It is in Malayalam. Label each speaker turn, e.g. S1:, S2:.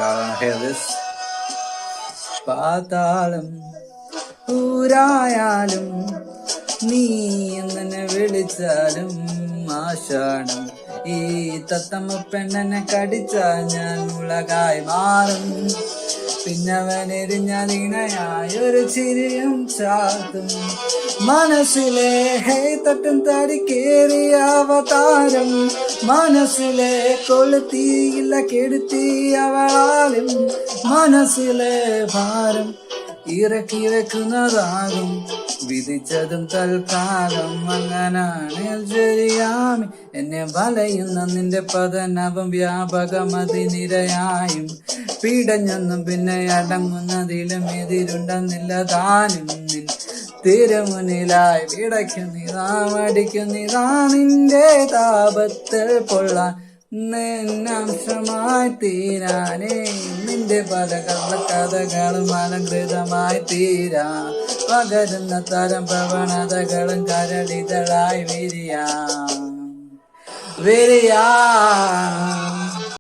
S1: Y'all hear this? പാതാളം ഊരായാലും നീ എന്നെ വിളിച്ചാലും ആഷാഢം ഈ തത്തമ്മ പെണ്ണനെ കടിച്ചാൽ ഞാൻ മുളകായി മാറും. പിന്നവനെരിഞ്ഞതിണയായി ഒരു ചിരിയും ചാർത്തും. മനസ്സിലെ ഹേ തട്ടും തടിക്കേറിയ അവതാരം, മനസ്സിലെ കൊളുത്തിയില്ല കെടുത്തി അവളാലും. മനസ്സിലെ ഭാരം ഇറക്കി വെക്കുന്നതാകും വിധിച്ചതും തൽക്കാലം. അങ്ങനാണ് ശരിയാമി എന്നെ വലയുന്ന നിന്റെ പതനവും വ്യാപകമതിനിരയായും. പീഡഞ്ഞൊന്നും പിന്നെ അടങ്ങുന്നതിലും എതിരുണ്ടെന്നില്ല താനും. നിൻ തിരുമുന്നിലായി വിടയ്ക്കുന്നിതാ മടിക്കുന്നിതാ നിന്റെ താപത്തിൽ പൊള്ളാൻ നിന്നംശമായി തീരാനേ. നിന്റെ പല കഥകളും അലങ്കൃതമായി തീരാ. പകരുന്ന തരം പ്രവണതകളും കരളിതളായി വിരിയാ.